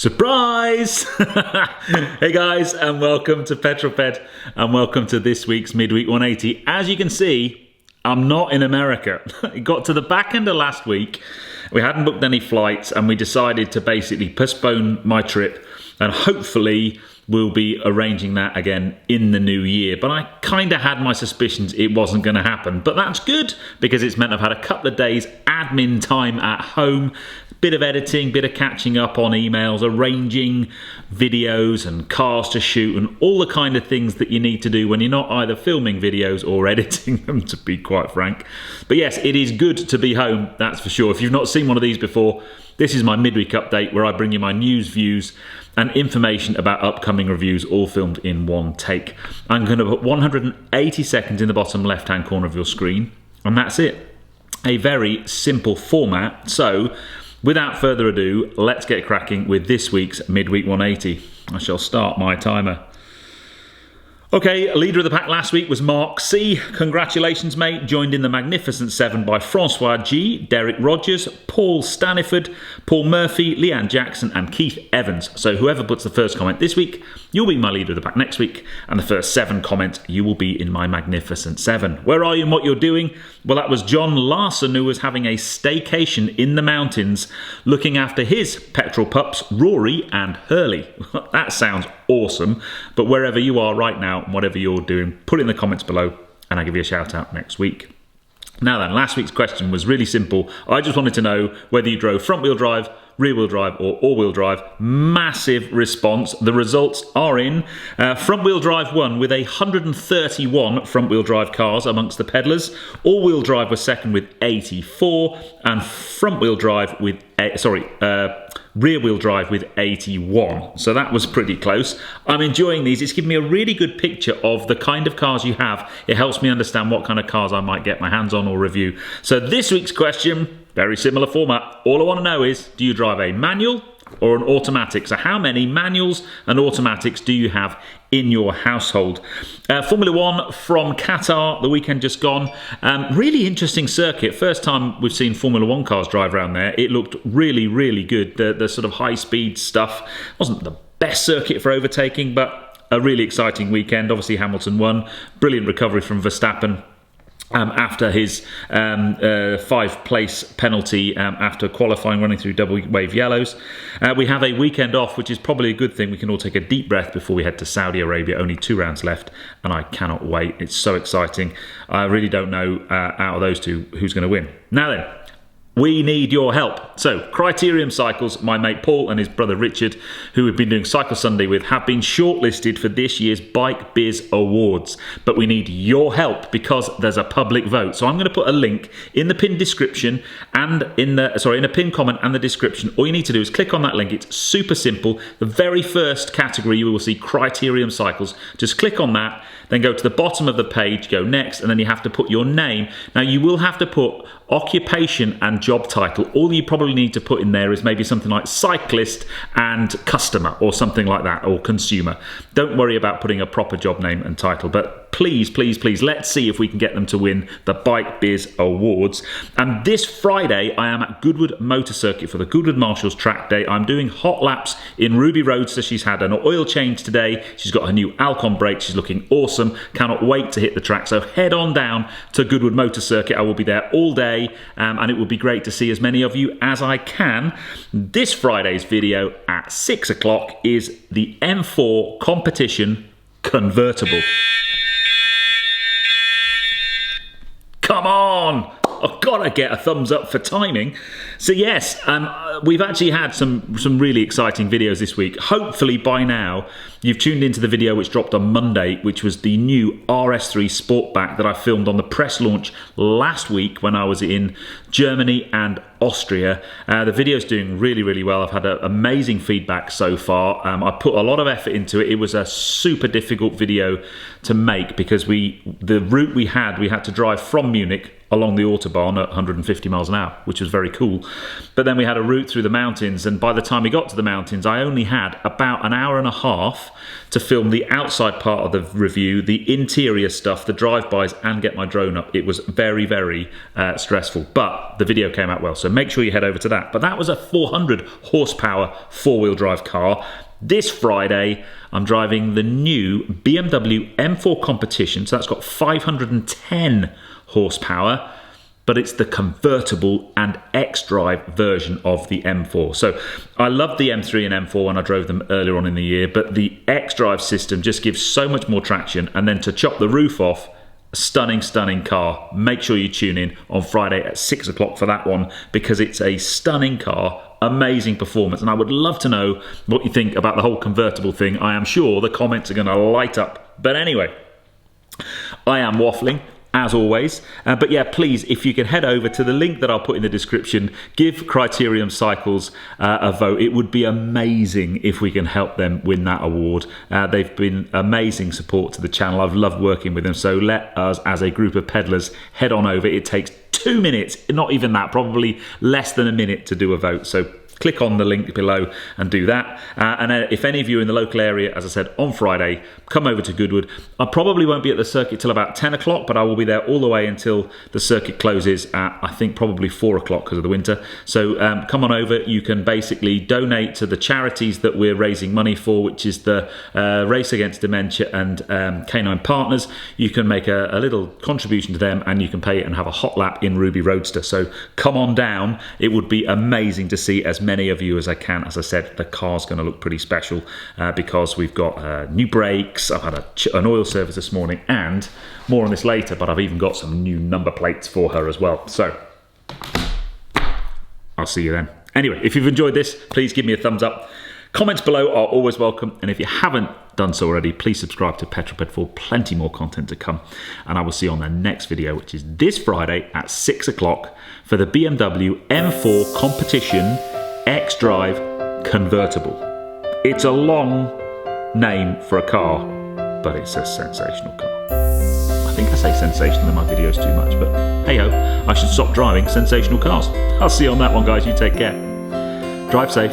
Surprise! Hey guys, and welcome to Petrol Ped, and welcome to this week's Midweek 180. As you can see, I'm not in America. It got to the back end of last week, we hadn't booked any flights, and we decided to basically postpone my trip, and hopefully we'll be arranging that again in the new year. But I kind of had my suspicions it wasn't going to happen. But that's good, because it's meant I've had a couple of days admin time at home, bit of editing, bit of catching up on emails, arranging videos and cars to shoot, and all the kind of things that you need to do when you're not either filming videos or editing them, to be quite frank. But yes, it is good to be home, that's for sure. If you've not seen one of these before, this is my midweek update where I bring you my news, views, and information about upcoming reviews, all filmed in one take. I'm going to put 180 seconds in the bottom left-hand corner of your screen, and that's it. A very simple format. So, without further ado, let's get cracking with this week's Midweek 180. I shall start my timer. Okay, leader of the pack last week was Mark C. Congratulations, mate. Joined in the Magnificent 7 by Francois G, Derek Rogers, Paul Staniford, Paul Murphy, Leanne Jackson, and Keith Evans. So whoever puts the first comment this week, you'll be my leader of the pack next week. And the first 7 comments, you will be in my Magnificent 7. Where are you and what you're doing? Well, that was John Larson, who was having a staycation in the mountains, looking after his petrol pups, Rory and Hurley. That sounds awesome. But wherever you are right now, whatever you're doing, put it in the comments below, and I'll give you a shout out next week. Now then, last week's question was really simple. I just wanted to know whether you drove front wheel drive, rear wheel drive, or all wheel drive. Massive response. The results are in. Front wheel drive won with 131 front wheel drive cars amongst the peddlers. All wheel drive was second with 84, and front wheel drive with rear wheel drive with 81. So that was pretty close. I'm enjoying these. It's given me a really good picture of the kind of cars you have. It helps me understand what kind of cars I might get my hands on or review. So this week's question, very similar format. All I want to know is, do you drive a manual or an automatic? So how many manuals and automatics do you have in your household? Formula One from Qatar, the weekend just gone. Really interesting circuit. First time we've seen Formula One cars drive around there. It looked really, really good. The sort of high-speed stuff wasn't the best circuit for overtaking, but a really exciting weekend. Obviously, Hamilton won. Brilliant recovery from Verstappen. After his 5-place penalty after qualifying, running through double wave yellows. We have a weekend off, which is probably a good thing. We can all take a deep breath before we head to Saudi Arabia. Only 2 rounds left, and I cannot wait. It's so exciting. I really don't know out of those two who's going to win. Now then, we need your help. So, Criterium Cycles, my mate Paul and his brother Richard, who we've been doing Cycle Sunday with, have been shortlisted for this year's Bike Biz Awards. But we need your help because there's a public vote. So I'm going to put a link in the pinned description and in a pinned comment and the description. All you need to do is click on that link. It's super simple. The very first category you will see Criterium Cycles. Just click on that, then go to the bottom of the page, go next, and then you have to put your name. Now you will have to put occupation and job title. All you probably need to put in there is maybe something like cyclist and customer or something like that, or consumer. Don't worry about putting a proper job name and title, but please, please, please, let's see if we can get them to win the Bike Biz Awards. And this Friday, I am at Goodwood Motor Circuit for the Goodwood Marshals Track Day. I'm doing hot laps in Ruby Road, so she's had an oil change today. She's got her new Alcon brakes. She's looking awesome. Cannot wait to hit the track. So head on down to Goodwood Motor Circuit. I will be there all day, and it will be great to see as many of you as I can. This Friday's video at 6 o'clock is the M4 competition Convertible. Come on! I've got to get a thumbs up for timing. So yes, we've actually had some really exciting videos this week. Hopefully by now you've tuned into the video which dropped on Monday, which was the new RS3 Sportback that I filmed on the press launch last week when I was in Germany and Austria. The video's doing really, really well. I've had amazing feedback so far. I put a lot of effort into it. It was a super difficult video to make because the route we had to drive from Munich along the Autobahn at 150 miles an hour, which was very cool. But then we had a route through the mountains, and by the time we got to the mountains, I only had about an hour and a half to film the outside part of the review, the interior stuff, the drive-bys, and get my drone up. It was very, very stressful, but the video came out well, so make sure you head over to that. But that was a 400 horsepower four-wheel drive car. This Friday, I'm driving the new BMW M4 Competition, so that's got 510 horsepower, but it's the convertible and X-Drive version of the M4. So I loved the M3 and M4 when I drove them earlier on in the year, but the X-Drive system just gives so much more traction, and then to chop the roof off, stunning, stunning car. Make sure you tune in on Friday at 6 o'clock for that one, because it's a stunning car, amazing performance, and I would love to know what you think about the whole convertible thing. I am sure the comments are going to light up. But anyway, I am waffling as always, but yeah, please, if you can head over to the link that I'll put in the description, give Criterium Cycles a vote. It would be amazing if we can help them win that award. They've been amazing support to the channel. I've loved working with them, so let us as a group of peddlers head on over. It takes 2 minutes, not even that, probably less than a minute to do a vote, so click on the link below and do that. And if any of you are in the local area, as I said, on Friday, come over to Goodwood. I probably won't be at the circuit till about 10 o'clock, but I will be there all the way until the circuit closes at, I think, probably 4 o'clock because of the winter. So come on over. You can basically donate to the charities that we're raising money for, which is the Race Against Dementia and Canine Partners. You can make a little contribution to them, and you can pay it and have a hot lap in Ruby Roadster. So come on down. It would be amazing to see as many of you as I can. As I said, the car's going to look pretty special because we've got new brakes. I've had an oil service this morning, and more on this later, but I've even got some new number plates for her as well. So I'll see you then. Anyway, if you've enjoyed this, please give me a thumbs up. Comments below are always welcome, and if you haven't done so already, please subscribe to Petrol Ped for plenty more content to come, and I will see you on the next video, which is this Friday at 6 o'clock for the BMW M4 Competition X-Drive Convertible. It's a long name for a car, but it's a sensational car. I think I say sensational in my videos too much, but hey ho, I should stop driving sensational cars. I'll see you on that one, guys. You take care. Drive safe.